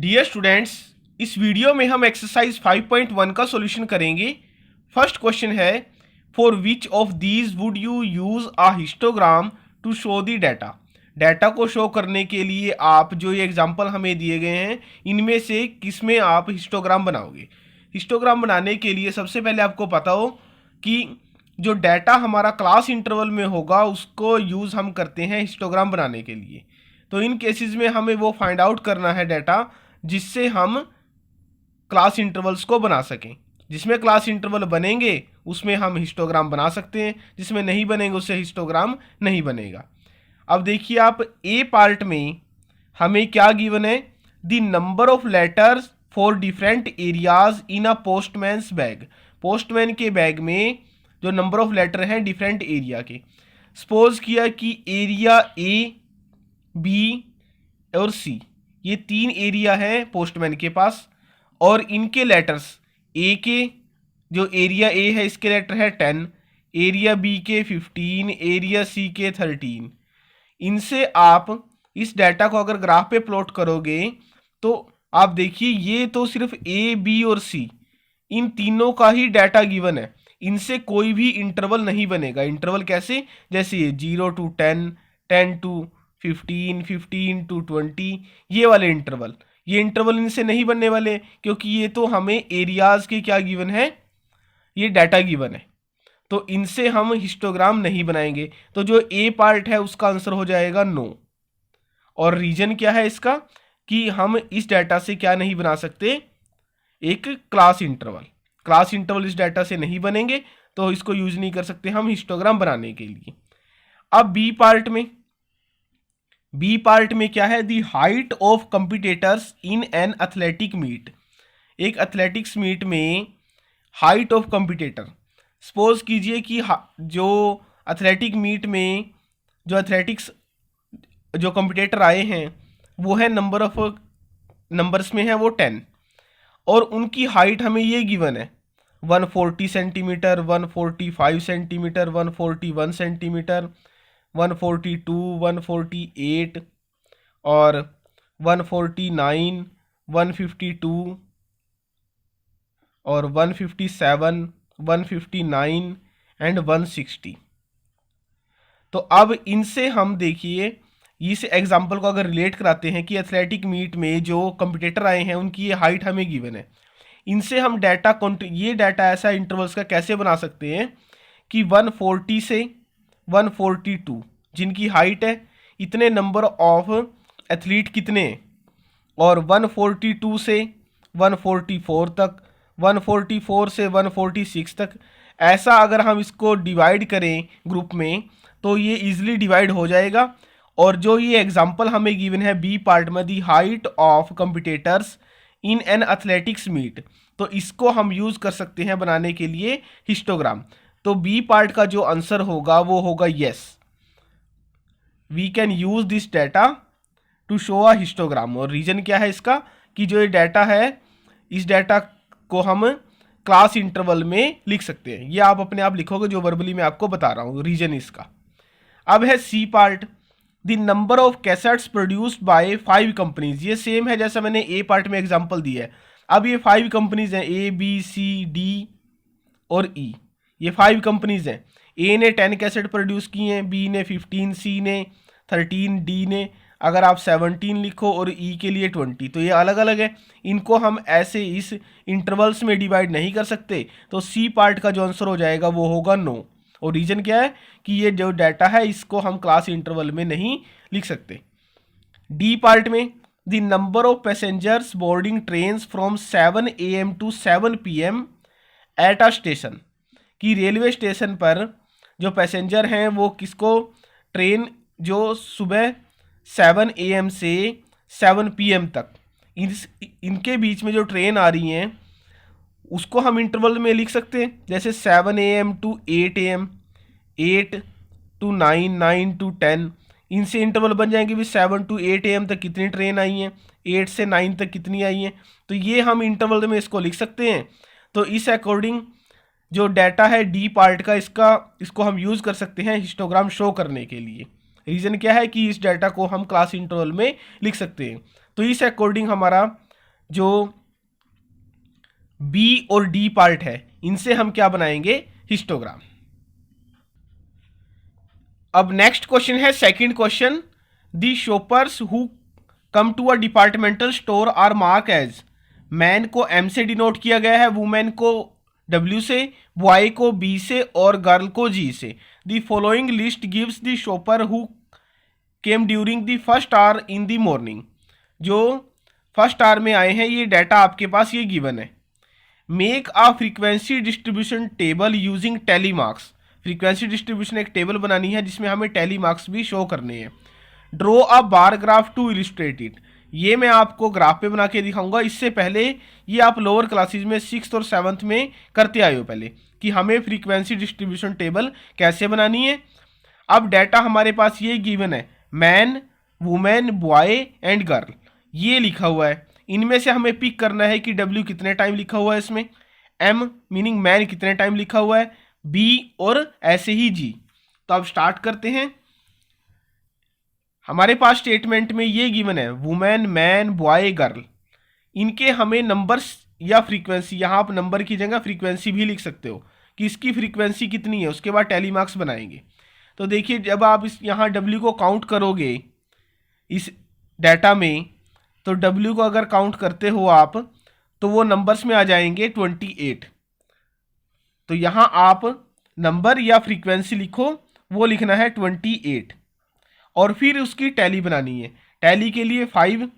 Dear students, इस video में हम एक्सरसाइज 5.1 का सॉल्यूशन करेंगे। फर्स्ट क्वेश्चन है, for which of these would you use a histogram to show the data. Data को शो करने के लिए आप जो ये एग्जांपल हमें दिए गए हैं इनमें से किस में आप हिस्टोग्राम बनाओगे। हिस्टोग्राम बनाने के लिए सबसे पहले आपको पता हो कि जो डाटा हमारा क्लास इंटरवल में होगा उसको यूज़ हम करते हैं हिस्टोग्राम बनाने के लिए। तो इन केसेस में हमें वो फाइंड आउट करना है डाटा जिससे हम क्लास इंटरवल्स को बना सकें। जिसमें क्लास इंटरवल बनेंगे उसमें हम हिस्टोग्राम बना सकते हैं, जिसमें नहीं बनेंगे उससे हिस्टोग्राम नहीं बनेगा। अब देखिए आप, ए पार्ट में हमें क्या गिवन है, the number of letters for different areas in a postman's bag. Postman के बैग में जो नंबर ऑफ लेटर हैं डिफरेंट एरिया के। सपोज किया कि एरिया ए, बी और सी, ये तीन एरिया हैं पोस्टमैन के पास, और इनके लेटर्स ए के जो एरिया ए है इसके लेटर है 10, एरिया बी के 15, एरिया सी के 13। इनसे आप इस डाटा को अगर ग्राफ पे प्लॉट करोगे तो आप देखिए ये तो सिर्फ ए, बी और सी इन तीनों का ही डाटा गिवन है। इनसे कोई भी इंटरवल नहीं बनेगा। इंटरवल कैसे, जैसे ये 0 to 10, 10 to 15, 15 to 20, ये वाले इंटरवल, ये इंटरवल इनसे नहीं बनने वाले क्योंकि ये तो हमें एरियाज के क्या गिवन है, ये डाटा गिवन है। तो इनसे हम हिस्टोग्राम नहीं बनाएंगे। तो जो ए पार्ट है उसका आंसर हो जाएगा नो। और रीजन क्या है इसका कि हम इस डाटा से क्या नहीं बना सकते, एक क्लास इंटरवल। क्लास इंटरवल इस डाटा से नहीं बनेंगे तो इसको यूज नहीं कर सकते हम हिस्टोग्राम बनाने के लिए। अब बी पार्ट में क्या है, the height of competitors in an athletic meet. एक एथलेटिक्स मीट में हाइट ऑफ कंपिटिटर, सपोज कीजिए कि जो एथलेटिक मीट में जो एथलेटिक्स जो कंपिटिटर आए हैं वो है नंबर्स में है वो 10, और उनकी हाइट हमें ये गिवन है 140 सेंटीमीटर, 145 सेंटीमीटर, 141 सेंटीमीटर, 142, 148 और 149, 152 और 157, 159 एंड 160। तो अब इनसे हम देखिए इस एग्जाम्पल को अगर रिलेट कराते हैं कि एथलेटिक मीट में जो कंपिटिटर आए हैं उनकी ये हाइट हमें गिवन है। इनसे हम ये डाटा ऐसा इंटरवल्स का कैसे बना सकते हैं कि 140 से 142 जिनकी हाइट है, इतने नंबर ऑफ एथलीट कितने हैं, और 142 से 144 तक, 144 से 146 तक। ऐसा अगर हम इसको डिवाइड करें ग्रुप में तो ये इजीली डिवाइड हो जाएगा। और जो ये एग्जांपल हमें गिवन है बी पार्ट में, the height of competitors in an athletics meet, तो इसको हम यूज कर सकते हैं बनाने के लिए हिस्टोग्राम। तो बी पार्ट का जो आंसर होगा वो होगा yes, we can use this data to show a histogram. और रीजन क्या है इसका कि जो ये डाटा है इस डाटा को हम क्लास इंटरवल में लिख सकते हैं। ये आप अपने आप लिखोगे जो वर्बली मैं आपको बता रहा हूँ रीजन इसका। अब है C part, the number of cassettes produced by 5 companies. ये सेम है जैसा मैंने ए पार्ट में एग्जांपल दिया है। अब ये 5 कंपनीज हैं, ए, बी, सी, डी और ई, ये 5 कंपनीज हैं। ए ने 10 कैसेट प्रोड्यूस किए हैं, बी ने 15, सी ने 13, डी ने अगर आप 17 लिखो और ई के लिए 20, तो ये अलग अलग है। इनको हम ऐसे इस इंटरवल्स में डिवाइड नहीं कर सकते। तो सी पार्ट का जो आंसर हो जाएगा वो होगा नो। और रीजन क्या है कि ये जो डाटा है इसको हम क्लास इंटरवल में नहीं लिख सकते। डी पार्ट में, the number of passengers boarding trains from 7 AM to 7 PM at a station. कि रेलवे स्टेशन पर जो पैसेंजर हैं वो किसको, ट्रेन जो सुबह 7 AM से 7 PM तक इनके बीच में जो ट्रेन आ रही हैं उसको हम इंटरवल में लिख सकते हैं। जैसे 7 AM to 8 AM, 8 to 9, 9 to 10, इनसे इंटरवल बन जाएंगे भी 7 to 8 AM तक कितनी ट्रेन आई हैं, 8 से 9 तक कितनी आई हैं। तो ये हम इंटरवल में इसको लिख सकते हैं। तो इस अकॉर्डिंग जो डाटा है डी पार्ट का इसको हम यूज़ कर सकते हैं हिस्टोग्राम शो करने के लिए। रीज़न क्या है कि इस डाटा को हम क्लास इंटरवल में लिख सकते हैं। तो इस अकॉर्डिंग हमारा जो बी और डी पार्ट है, इनसे हम क्या बनाएंगे, हिस्टोग्राम। अब नेक्स्ट क्वेश्चन है second question, the shoppers who come to a departmental store are marked as, man को एम से डिनोट किया गया है, वुमेन को डब्ल्यू से, बॉय को बी से और गर्ल को जी से। The following list gives the shopper who came during the first hour in the morning. जो फर्स्ट आवर में आए हैं ये डाटा आपके पास ये गिवन है। Make a frequency distribution table using tally marks, frequency distribution एक टेबल बनानी है जिसमें हमें टैली मार्क्स भी शो करने हैं। Draw a bar graph to illustrate it, ये मैं आपको ग्राफ पे बना के दिखाऊंगा। इससे पहले ये आप लोअर क्लासेज में 6th और 7th में करते आए हो पहले कि हमें फ्रीक्वेंसी डिस्ट्रीब्यूशन टेबल कैसे बनानी है। अब डाटा हमारे पास ये गिवन है, man, women, boy and girl, ये लिखा हुआ है। इनमें से हमें पिक करना है कि डब्ल्यू कितने टाइम लिखा हुआ है इसमें, एम मीनिंग मैन कितने टाइम लिखा हुआ है, बी और ऐसे ही जी। तो अब स्टार्ट करते हैं। हमारे पास स्टेटमेंट में ये गिवन है, वुमेन, मैन, बॉय, गर्ल, इनके हमें नंबर्स या फ्रीक्वेंसी, यहाँ आप नंबर की जगह फ्रीक्वेंसी भी लिख सकते हो कि इसकी फ्रीक्वेंसी कितनी है, उसके बाद टैली मार्क्स बनाएंगे। तो देखिए जब आप इस यहाँ डब्ल्यू को काउंट करोगे इस डाटा में, तो डब्ल्यू को अगर काउंट करते हो आप तो वो नंबर्स में आ जाएंगे 28। तो यहाँ आप नंबर या फ्रीक्वेंसी लिखो, वो लिखना है 28 और फिर उसकी टैली बनानी है। टैली के लिए 5,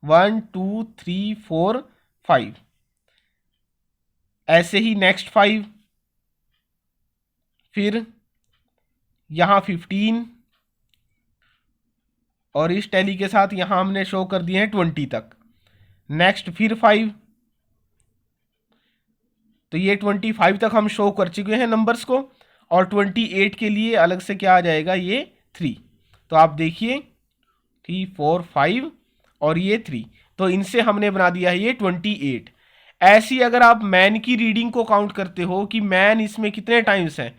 1 2 3 4 5, ऐसे ही नेक्स्ट 5, फिर यहाँ 15 और इस टैली के साथ यहाँ हमने शो कर दिए हैं 20 तक। नेक्स्ट फिर 5, तो ये 25 तक हम शो कर चुके हैं नंबर्स को, और 28 के लिए अलग से क्या आ जाएगा, ये 3। तो आप देखिए 3 4 5 और ये 3, तो इनसे हमने बना दिया है ये 28। ऐसी अगर आप मैन की रीडिंग को काउंट करते हो कि मैन इसमें कितने टाइम्स हैं,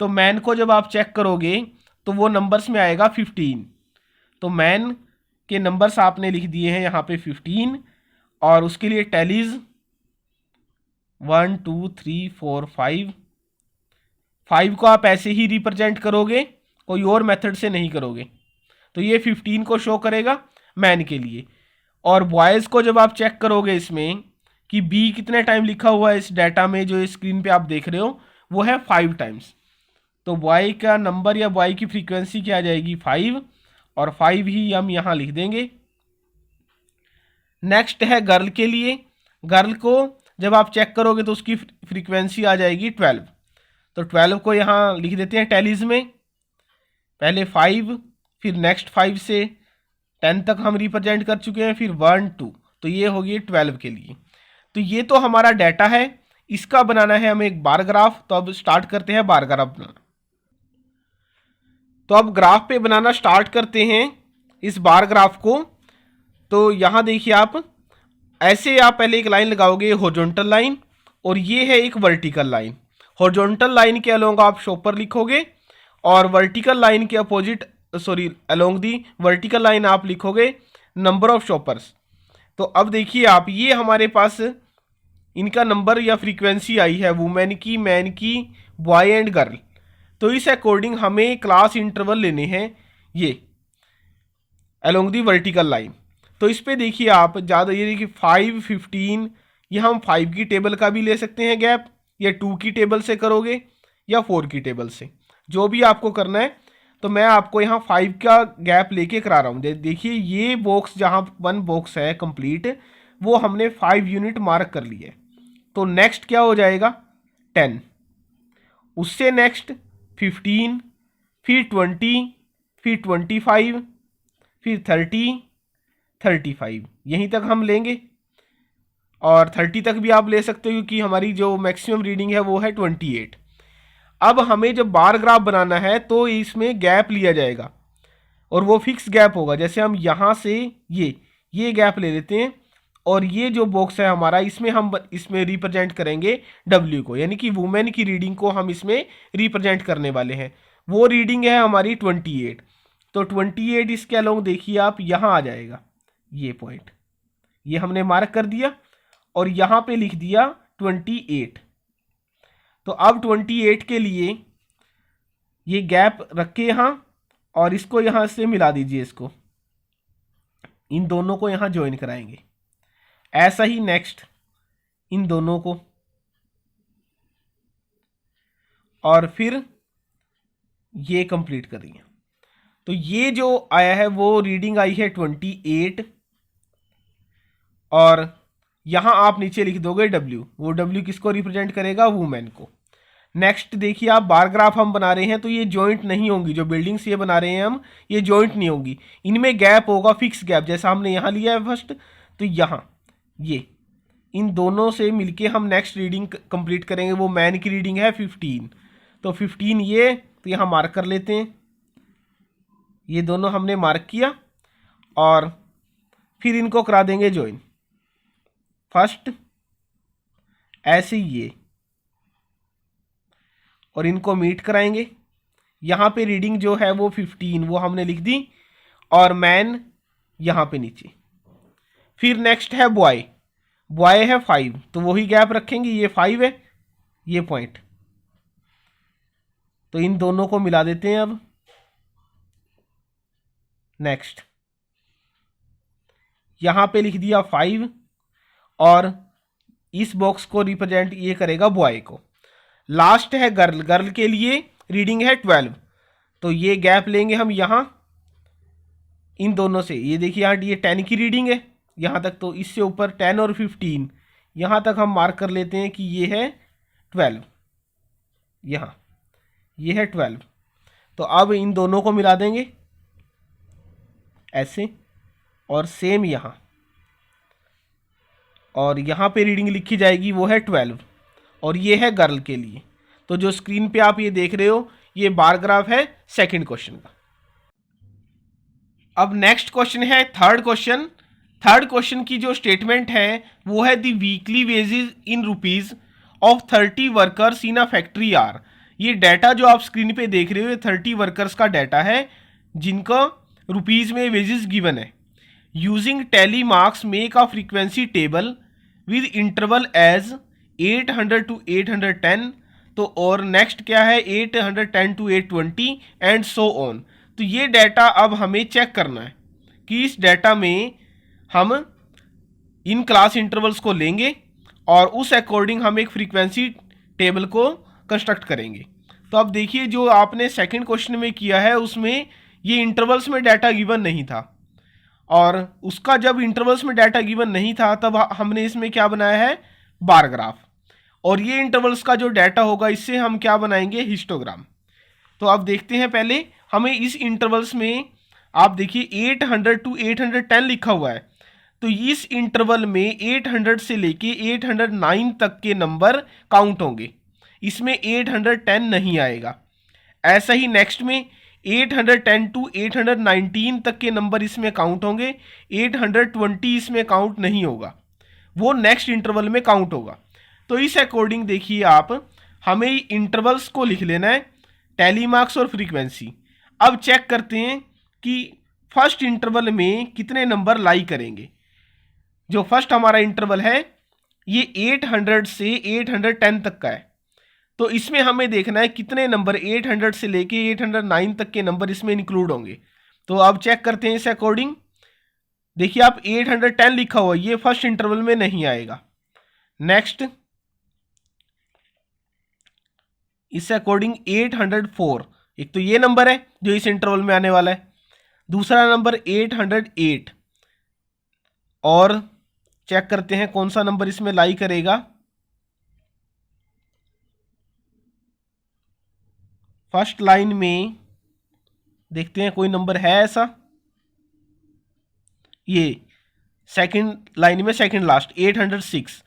तो मैन को जब आप चेक करोगे तो वो नंबर्स में आएगा 15। तो मैन के नंबर्स आपने लिख दिए हैं यहाँ पे 15, और उसके लिए टैलीज 1 2 3 4 5, 5 को आप ऐसे ही रिप्रेजेंट करोगे, कोई और मेथड से नहीं करोगे। तो ये 15 को शो करेगा मैन के लिए। और बॉयज़ को जब आप चेक करोगे इसमें कि बी कितने टाइम लिखा हुआ है इस डाटा में, जो स्क्रीन पे आप देख रहे हो वो है 5 टाइम्स। तो बॉय का नंबर या बॉय की फ्रीक्वेंसी क्या आ जाएगी, 5, और 5 ही हम यहाँ लिख देंगे। नेक्स्ट है गर्ल के लिए। गर्ल को जब आप चेक करोगे तो उसकी फ्रीक्वेंसी आ जाएगी 12। तो 12 को यहाँ लिख देते हैं टैलीज में, पहले 5, फिर नेक्स्ट 5 से 10 तक हम रिप्रेजेंट कर चुके हैं, फिर 1 2, तो ये होगी 12 के लिए। तो ये तो हमारा डाटा है, इसका बनाना है हमें एक बार ग्राफ। तो अब स्टार्ट करते हैं बार ग्राफ बनाना। तो अब ग्राफ पे बनाना स्टार्ट करते हैं इस बार ग्राफ को। तो यहाँ देखिए आप ऐसे आप पहले एक लाइन लगाओगे, हॉरिजॉन्टल लाइन, और ये है एक वर्टिकल लाइन। हॉरिजॉन्टल लाइन के अलोंग आप शॉपर लिखोगे, और वर्टिकल लाइन के opposite along the vertical line आप लिखोगे नंबर ऑफ शॉपर्स। तो अब देखिए आप, ये हमारे पास इनका नंबर या फ्रीक्वेंसी आई है, वुमेन की, मैन की, बॉय एंड गर्ल। तो इस अकॉर्डिंग हमें क्लास इंटरवल लेने हैं ये अलोंग दी वर्टिकल लाइन। तो इस पे देखिए आप ज़्यादा, ये देखिए 5 15, ये हम 5 की टेबल का भी ले सकते हैं गैप, या 2 की टेबल से करोगे या 4 की टेबल से, जो भी आपको करना है। तो मैं आपको यहाँ 5 का गैप लेके करा रहा हूँ। देखिए ये बॉक्स जहाँ 1 बॉक्स है कंप्लीट, वो हमने 5 यूनिट मार्क कर लिए। तो नेक्स्ट क्या हो जाएगा, 10, उससे नेक्स्ट 15, फिर 20, फिर 25, फिर 30, 35, यहीं तक हम लेंगे। और 30 तक भी आप ले सकते हो क्योंकि हमारी जो मैक्सिमम रीडिंग है वो है 28। अब हमें जब बार ग्राफ बनाना है तो इसमें गैप लिया जाएगा, और वो फिक्स गैप होगा। जैसे हम यहाँ से ये गैप ले लेते हैं, और ये जो बॉक्स है हमारा, इसमें हम इसमें रिप्रेजेंट करेंगे डब्ल्यू को, यानी कि वुमेन की रीडिंग को हम इसमें रिप्रेजेंट करने वाले हैं। वो रीडिंग है हमारी 28। तो 28 इसके अलोंग देखिए आप यहाँ आ जाएगा, ये पॉइंट ये हमने मार्क कर दिया और यहाँ पे लिख दिया 28। तो अब 28 के लिए ये गैप रख के यहाँ और इसको यहाँ से मिला दीजिए, इसको इन दोनों को यहाँ ज्वाइन कराएंगे। ऐसा ही नेक्स्ट इन दोनों को, और फिर ये कंप्लीट करिए। तो ये जो आया है वो रीडिंग आई है 28, और यहाँ आप नीचे लिख दोगे W। वो W किसको रिप्रेजेंट करेगा? वुमेन को। नेक्स्ट देखिए, आप बार ग्राफ हम बना रहे हैं तो ये जॉइंट नहीं होंगी, जो बिल्डिंग्स ये बना रहे हैं हम, ये जॉइंट नहीं होंगी, इनमें गैप होगा, फिक्स गैप। जैसा हमने यहाँ लिया है फर्स्ट, तो यहाँ ये इन दोनों से मिलके हम नेक्स्ट रीडिंग कंप्लीट करेंगे। वो मैन की रीडिंग है 15, तो 15 ये, तो यहाँ मार्क कर लेते हैं। ये दोनों हमने मार्क किया और फिर इनको करा देंगे ज्वाइन। फर्स्ट ऐसे ही ये, और इनको मीट कराएंगे। यहाँ पे रीडिंग जो है वो 15 वो हमने लिख दी, और मैन यहाँ पे नीचे। फिर नेक्स्ट है बॉय, बॉय है 5, तो वही गैप रखेंगे, ये 5 है, ये पॉइंट, तो इन दोनों को मिला देते हैं। अब नेक्स्ट यहाँ पे लिख दिया 5, और इस बॉक्स को रिप्रेजेंट ये करेगा बॉय को। लास्ट है गर्ल, गर्ल के लिए रीडिंग है 12, तो ये गैप लेंगे हम यहाँ इन दोनों से। ये देखिए यहाँ ये 10 की रीडिंग है यहाँ तक, तो इससे ऊपर 10 और 15 यहाँ तक हम मार्क कर लेते हैं कि ये है 12, यहाँ ये है 12। तो अब इन दोनों को मिला देंगे ऐसे, और सेम यहाँ, और यहाँ पे रीडिंग लिखी जाएगी वो है 12, और ये है गर्ल के लिए। तो जो स्क्रीन पे आप ये देख रहे हो ये बार ग्राफ है सेकंड क्वेश्चन का। अब नेक्स्ट क्वेश्चन है थर्ड क्वेश्चन। थर्ड क्वेश्चन की जो स्टेटमेंट है वो है the weekly wages in rupees of 30 workers in a factory are. ये डाटा जो आप स्क्रीन पे देख रहे हो ये 30 वर्कर्स का डाटा है जिनका रुपीज में वेजेस गिवन है। Using tally marks make a frequency table with interval as 800 to 810। तो और नेक्स्ट क्या है 810 to 820 एंड सो ऑन। तो ये डाटा अब हमें चेक करना है कि इस डाटा में हम इन क्लास इंटरवल्स को लेंगे और उस अकॉर्डिंग हम एक फ्रीक्वेंसी टेबल को कंस्ट्रक्ट करेंगे। तो अब देखिए जो आपने सेकंड क्वेश्चन में किया है उसमें ये इंटरवल्स में डाटा गिवन नहीं था, और उसका जब इंटरवल्स में डाटा गिवन नहीं था तब हमने इसमें क्या बनाया है बार ग्राफ, और ये इंटरवल्स का जो डाटा होगा इससे हम क्या बनाएंगे हिस्टोग्राम। तो अब देखते हैं पहले हमें इस इंटरवल्स में, आप देखिए 800 to 810 लिखा हुआ है, तो इस इंटरवल में 800 से लेके 809 तक के नंबर काउंट होंगे, इसमें 810 नहीं आएगा। ऐसा ही नेक्स्ट में 810 to 819 तक के नंबर इसमें काउंट होंगे, 820 इसमें काउंट नहीं होगा, वो नेक्स्ट इंटरवल में काउंट होगा। तो इस अकॉर्डिंग देखिए आप हमें इंटरवल्स को लिख लेना है, टैली मार्क्स और फ्रीक्वेंसी। अब चेक करते हैं कि फर्स्ट इंटरवल में कितने नंबर लाई करेंगे। जो फर्स्ट हमारा इंटरवल है ये 800 से 810 तक का है, तो इसमें हमें देखना है कितने नंबर 800 से लेके 809 तक के नंबर इसमें इंक्लूड होंगे। तो अब चेक करते हैं इस अकॉर्डिंग। देखिए आप 810 लिखा हुआ ये फर्स्ट इंटरवल में नहीं आएगा। नेक्स्ट इस अकॉर्डिंग 804, एक तो ये नंबर है जो इस इंटरवल में आने वाला है, दूसरा नंबर 808, और चेक करते हैं कौन सा नंबर इसमें लाई करेगा। फर्स्ट लाइन में देखते हैं कोई नंबर है ऐसा, ये सेकंड लाइन में सेकंड लास्ट 806,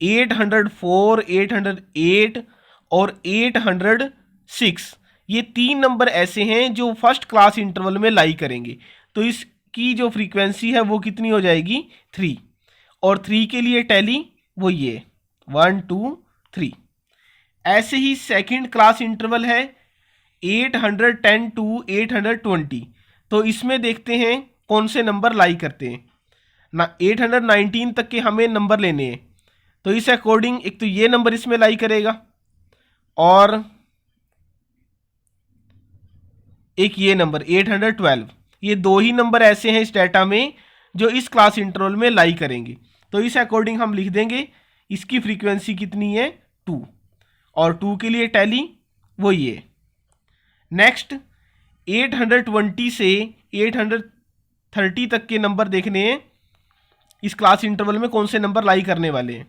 804, 808 और 806, ये तीन नंबर ऐसे हैं जो फर्स्ट क्लास इंटरवल में लाई करेंगे। तो इसकी जो फ्रीक्वेंसी है वो कितनी हो जाएगी 3, और 3 के लिए टैली वो ये 1 2 3। ऐसे ही सेकंड क्लास इंटरवल है 810 to 820, तो इसमें देखते हैं कौन से नंबर लाई करते हैं। ना 819 तक के हमें नंबर लेने हैं। तो इस अकॉर्डिंग एक तो ये नंबर इसमें लाई करेगा और एक ये नंबर 812, ये दो ही नंबर ऐसे हैं इस डाटा में जो इस क्लास इंटरवल में लाई करेंगे। तो इस अकॉर्डिंग हम लिख देंगे इसकी फ्रीक्वेंसी कितनी है 2, और 2 के लिए टैली वो ये। नेक्स्ट 820 से 830 तक के नंबर देखने हैं इस क्लास इंटरवल में कौन से नंबर लाई करने वाले हैं।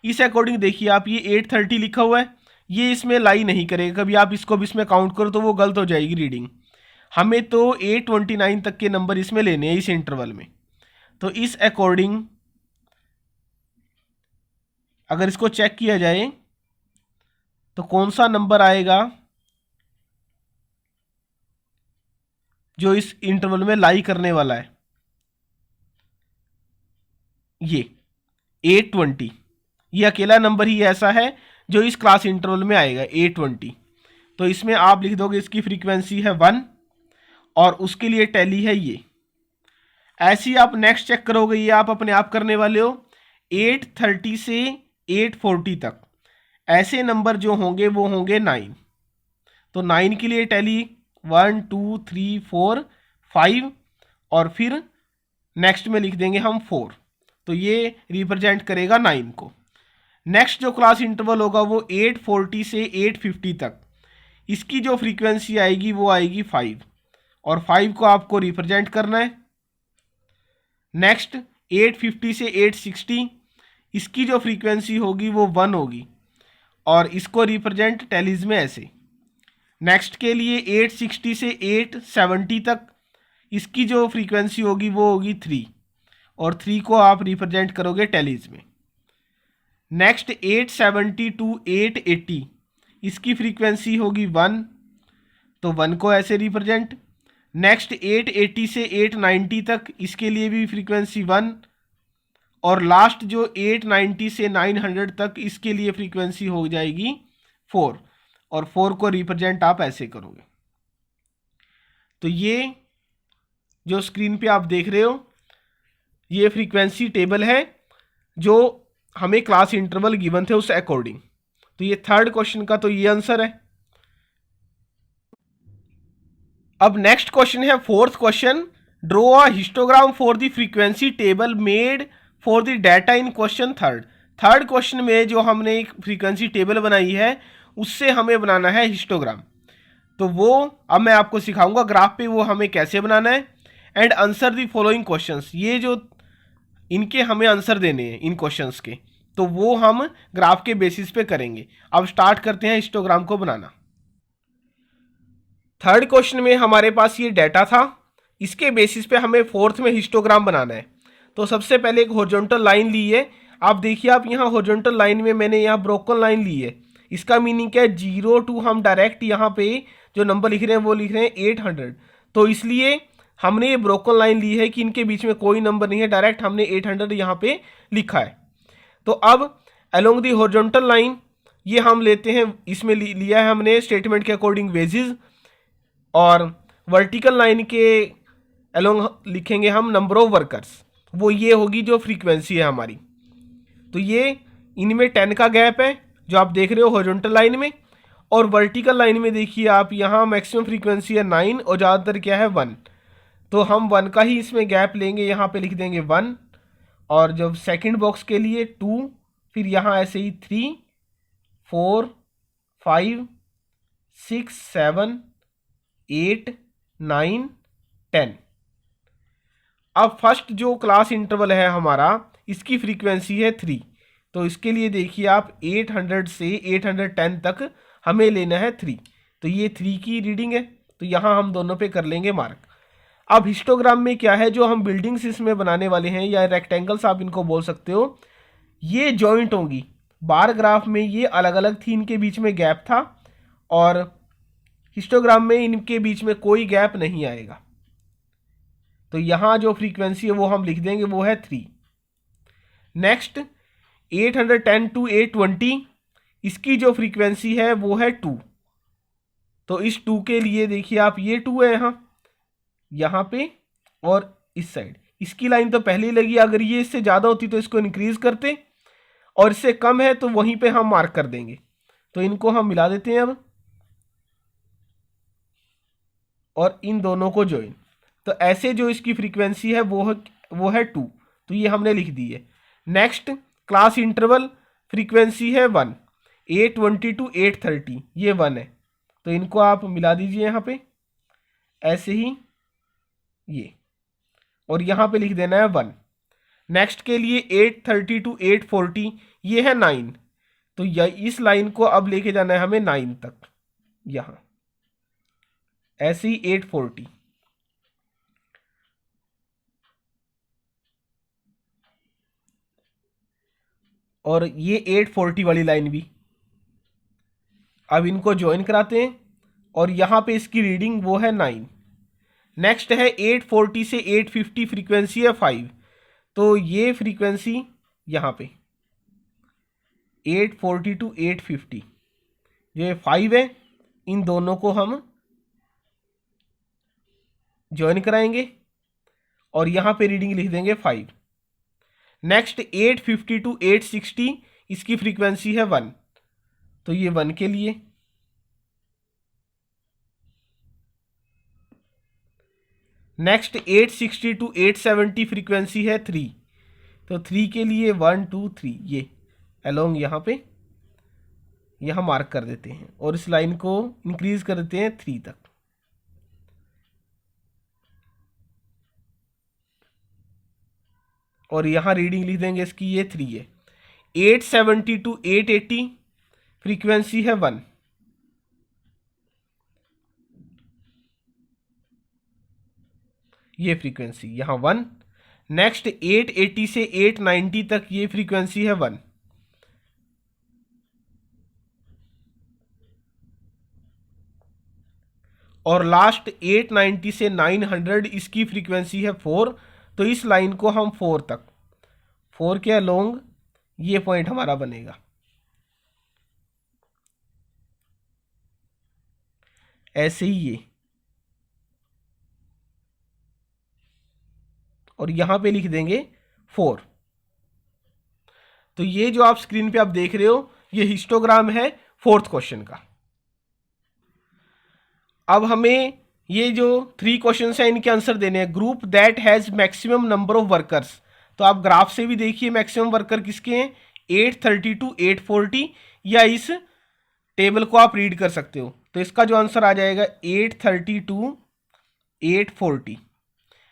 इस अकॉर्डिंग देखिए आप, ये 830 लिखा हुआ है, ये इसमें लाई नहीं करेगा। कभी आप इसको भी इसमें काउंट करो तो वो गलत हो जाएगी रीडिंग। हमें तो 829 तक के नंबर इसमें लेने हैं इस इंटरवल में। तो इस अकॉर्डिंग अगर इसको चेक किया जाए तो कौन सा नंबर आएगा जो इस इंटरवल में लाई करने वाला है, ये 820। ये अकेला नंबर ही ऐसा है जो इस क्लास इंटरवल में आएगा 820। तो इसमें आप लिख दोगे इसकी फ्रीक्वेंसी है 1 और उसके लिए टैली है ये। ऐसे ही आप नेक्स्ट चेक करोगे, ये आप अपने आप करने वाले हो 830 से 840 तक ऐसे नंबर जो होंगे वो होंगे 9। तो 9 के लिए टैली 1 2 3 4 5 और फिर नेक्स्ट में लिख देंगे हम 4। तो ये रिप्रेजेंट करेगा 9 को। नेक्स्ट जो क्लास इंटरवल होगा वो 840 से 850 तक, इसकी जो फ्रीक्वेंसी आएगी वो आएगी 5 और 5 को आपको रिप्रेजेंट करना है। नेक्स्ट 850 से 860, इसकी जो फ्रीक्वेंसी होगी वो 1 होगी और इसको रिप्रेजेंट टैलीज में ऐसे। नेक्स्ट के लिए 860 से 870 तक, इसकी जो फ्रीक्वेंसी होगी वो होगी 3 और 3 को आप रिप्रेजेंट करोगे टैलीज में। नेक्स्ट 870 टू 880, इसकी फ्रीक्वेंसी होगी 1, तो 1 को ऐसे रिप्रेजेंट। नेक्स्ट 880 से 890 तक, इसके लिए भी फ्रीक्वेंसी 1 और लास्ट जो 890 से 900 तक, इसके लिए फ्रीक्वेंसी हो जाएगी 4 और 4 को रिप्रेजेंट आप ऐसे करोगे। तो ये जो स्क्रीन पे आप देख रहे हो ये फ्रीक्वेंसी टेबल है जो हमें क्लास इंटरवल गिवन थे उस अकॉर्डिंग। तो ये थर्ड क्वेश्चन का तो ये आंसर है। अब नेक्स्ट क्वेश्चन है fourth question, draw a histogram for the frequency table made for the data in question third. Third question में जो हमने एक फ्रीक्वेंसी टेबल बनाई है उससे हमें बनाना है हिस्टोग्राम। तो वो अब मैं आपको सिखाऊंगा ग्राफ पे वो हमें कैसे बनाना है। And answer the following questions, ये जो इनके हमें आंसर देने हैं इन क्वेश्चंस के, तो वो हम ग्राफ के बेसिस पे करेंगे। अब स्टार्ट करते हैं हिस्टोग्राम को बनाना। थर्ड क्वेश्चन में हमारे पास ये डाटा था, इसके बेसिस पे हमें फोर्थ में हिस्टोग्राम बनाना है। तो सबसे पहले एक हॉरिजॉन्टल लाइन ली है। आप देखिए, आप यहाँ हॉरिजॉन्टल लाइन में मैंने यहाँ ब्रोकन लाइन ली है। इसका मीनिंग क्या है, 0 to हम डायरेक्ट यहाँ पे जो नंबर लिख रहे हैं वो लिख रहे हैं 800। तो इसलिए हमने ये ब्रोकन लाइन ली है कि इनके बीच में कोई नंबर नहीं है, डायरेक्ट हमने 800 यहाँ पे लिखा है। तो अब अलोंग दी हॉरिजॉन्टल लाइन ये हम लेते हैं, इसमें लिया है हमने स्टेटमेंट के अकॉर्डिंग वेजेस, और वर्टिकल लाइन के अलोंग लिखेंगे हम नंबर ऑफ वर्कर्स, वो ये होगी जो फ्रीक्वेंसी है हमारी। तो ये इनमें 10 का गैप है जो आप देख रहे हो हॉरिजॉन्टल लाइन में, और वर्टिकल लाइन में देखिए आप यहाँ मैक्सिमम फ्रीक्वेंसी है 9 और ज़्यादातर क्या है 1। तो हम 1 का ही इसमें गैप लेंगे, यहाँ पे लिख देंगे 1, और जब सेकंड बॉक्स के लिए 2, फिर यहाँ ऐसे ही 3 4 5 6 7 8 9 10। अब फर्स्ट जो क्लास इंटरवल है हमारा, इसकी फ्रीक्वेंसी है 3। तो इसके लिए देखिए आप 800 से 810 तक हमें लेना है 3। तो ये 3 की रीडिंग है, तो यहाँ हम दोनों पे कर लेंगे मार्क। अब हिस्टोग्राम में क्या है, जो हम बिल्डिंग्स इसमें बनाने वाले हैं या रेक्टेंगल्स आप इनको बोल सकते हो, ये जॉइंट होंगी। बार ग्राफ में ये अलग अलग थी, इनके बीच में गैप था, और हिस्टोग्राम में इनके बीच में कोई गैप नहीं आएगा। तो यहाँ जो फ्रीक्वेंसी है वो हम लिख देंगे, वो है 3। नेक्स्ट 810 टू 820, इसकी जो फ्रीक्वेंसी है वो है 2। तो इस 2 के लिए देखिए आप, ये 2 है यहाँ पे और इस साइड, इसकी लाइन तो पहले ही लगी, अगर ये इससे ज़्यादा होती तो इसको इंक्रीज करते, और इससे कम है तो वहीं पे हम मार्क कर देंगे। तो इनको हम मिला देते हैं अब, और इन दोनों को ज्वाइन। तो ऐसे जो इसकी फ्रीक्वेंसी है वो है 2, तो ये हमने लिख दी है। नेक्स्ट क्लास इंटरवल फ्रीक्वेंसी है 1, 820 to 830, ये 1 है, तो इनको आप मिला दीजिए यहाँ पे ऐसे ही ये, और यहाँ पे लिख देना है 1। नेक्स्ट के लिए 830 to 840, ये है 9, तो इस लाइन को अब लेके जाना है हमें 9 तक, यहाँ ऐसे ही 840, और ये 840 वाली लाइन भी। अब इनको ज्वाइन कराते हैं, और यहाँ पे इसकी रीडिंग वो है 9। नेक्स्ट है 840 से 850, फ्रीक्वेंसी है 5, तो ये फ्रीक्वेंसी यहाँ पे 840 to 850, ये 5 है, इन दोनों को हम ज्वाइन कराएंगे और यहाँ पे रीडिंग लिख देंगे 5। नेक्स्ट 850 to 860, इसकी फ्रीक्वेंसी है 1, तो ये 1 के लिए। नेक्स्ट 860 to 870, फ्रीक्वेंसी है 3, तो 3 के लिए 1 2 3, ये अलोंग यहाँ पे यहाँ मार्क कर देते हैं, और इस लाइन को इंक्रीज कर देते हैं 3 तक। और यहाँ रीडिंग लिख देंगे इसकी, ये 3 है। 870 to 880, फ्रीक्वेंसी है 1, ये फ्रीक्वेंसी यहाँ 1। नेक्स्ट 880 से 890 तक, ये फ्रीक्वेंसी है 1, और लास्ट 890 से 900, इसकी फ्रीक्वेंसी है 4, तो इस लाइन को हम 4 तक, 4 के अलोंग ये पॉइंट हमारा बनेगा ऐसे ही ये, और यहां पे लिख देंगे 4। तो ये जो आप स्क्रीन पे आप देख रहे हो, ये हिस्टोग्राम है 4th क्वेश्चन का। अब हमें ये जो 3 क्वेश्चन हैं इनके आंसर देने हैं। Group that has maximum number of workers, तो आप ग्राफ से भी देखिए मैक्सिमम वर्कर किसके हैं, 830 to 840, या इस टेबल को आप रीड कर सकते हो। तो इसका जो आंसर आ जाएगा 830 to 840।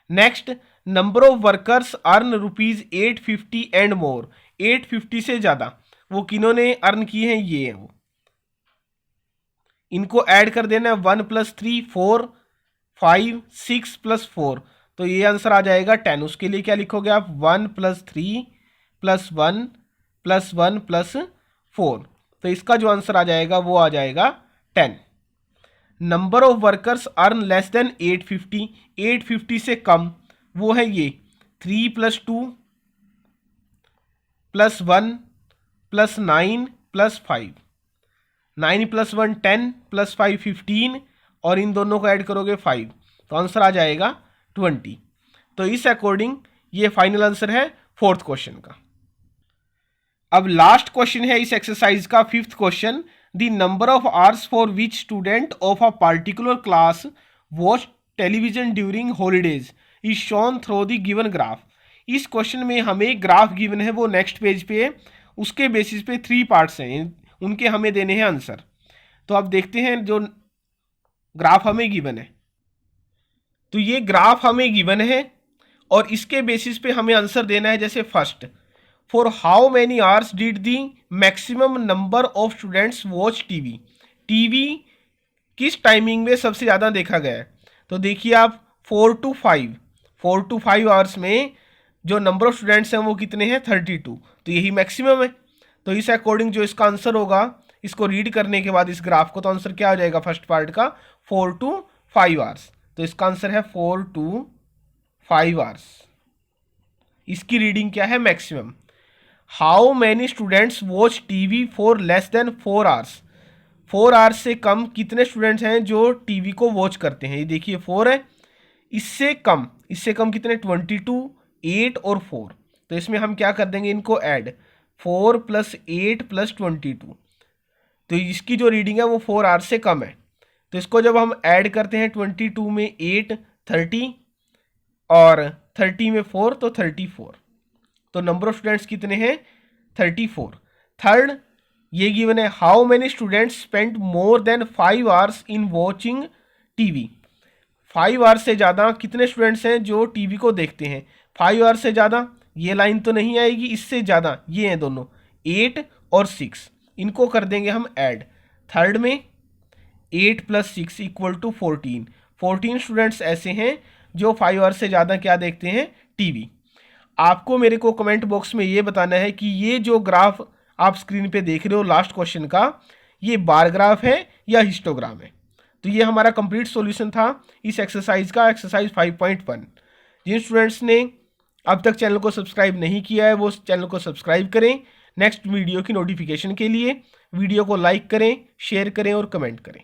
Next number of workers earn ₹850 and more, 850 से ज़्यादा वो किन्होंने अर्न किए हैं, ये है वो। इनको ऐड कर देना है 1 + 3 4 5 6 + 4, तो ये आंसर आ जाएगा 10। उसके लिए क्या लिखोगे आप, 1 + 3 + 1 + 1 + 4, तो इसका जो आंसर आ जाएगा वो आ जाएगा 10। Number of workers earn less than 850, 850 से कम वो है ये 3 + 2 + 1 + 9 + 5, 9 + 1 10 + 5 15, और इन दोनों को ऐड करोगे 5, तो आंसर आ जाएगा 20। तो इस अकॉर्डिंग ये फाइनल आंसर है 4th क्वेश्चन का। अब लास्ट क्वेश्चन है इस एक्सरसाइज का 5th question. The number of hours for which student of a particular class watch television during holidays is shown through the given graph. इस question में हमें graph given है, वो नेक्स्ट पेज पे है, उसके बेसिस पे 3 पार्ट्स हैं, उनके हमें देने हैं आंसर। तो आप देखते हैं जो ग्राफ हमें गिवन है, तो ये ग्राफ हमें गिवन है और इसके बेसिस पे हमें आंसर देना है। जैसे first, for how many hours did the maximum number of students watch TV, TV किस टाइमिंग में सबसे ज़्यादा देखा गया है। तो देखिए आप 4 to 5 आवर्स में जो नंबर ऑफ स्टूडेंट्स हैं वो कितने हैं, 32, तो यही मैक्सिमम है। तो इस अकॉर्डिंग जो इसका आंसर होगा, इसको रीड करने के बाद इस ग्राफ को, तो आंसर क्या हो जाएगा फर्स्ट पार्ट का, 4 to 5 आवर्स। तो इसका आंसर है 4 to 5 आवर्स। इसकी रीडिंग क्या है, maximum. How many students watch TV for less than 4 hours, 4 hours से कम कितने स्टूडेंट्स हैं जो टीवी को वॉच करते हैं। ये देखिए 4 है, इससे कम इससे कम कितने 22, 8 और 4। तो इसमें हम क्या कर देंगे, इनको ऐड 4 + 8 + 22। तो इसकी जो रीडिंग है वो 4 आवर्स से कम है। तो इसको जब हम ऐड करते हैं 22 में 8 30 और 30 में 4 तो 34। तो नंबर ऑफ स्टूडेंट्स कितने हैं 34। थर्ड ये गिवन है, how many students spend more than 5 hours in watching TV. 5 hours से ज़्यादा कितने स्टूडेंट्स हैं जो टीवी को देखते हैं। 5 आवर्स से ज़्यादा ये लाइन तो नहीं आएगी, इससे ज़्यादा ये हैं दोनों 8 और 6, इनको कर देंगे हम ऐड। थर्ड में 8 + 6 = 14। 14 स्टूडेंट्स ऐसे हैं जो 5 आवर्स से ज़्यादा क्या देखते हैं, टीवी। आपको मेरे को कमेंट बॉक्स में ये बताना है कि ये जो ग्राफ आप स्क्रीन पे देख रहे हो लास्ट क्वेश्चन का, ये बार ग्राफ है या हिस्टोग्राम है। तो ये हमारा कंप्लीट सॉल्यूशन था इस एक्सरसाइज का, एक्सरसाइज 5.1। जिन स्टूडेंट्स ने अब तक चैनल को सब्सक्राइब नहीं किया है वो चैनल को सब्सक्राइब करें नेक्स्ट वीडियो की नोटिफिकेशन के लिए। वीडियो को लाइक करें, शेयर करें और कमेंट करें।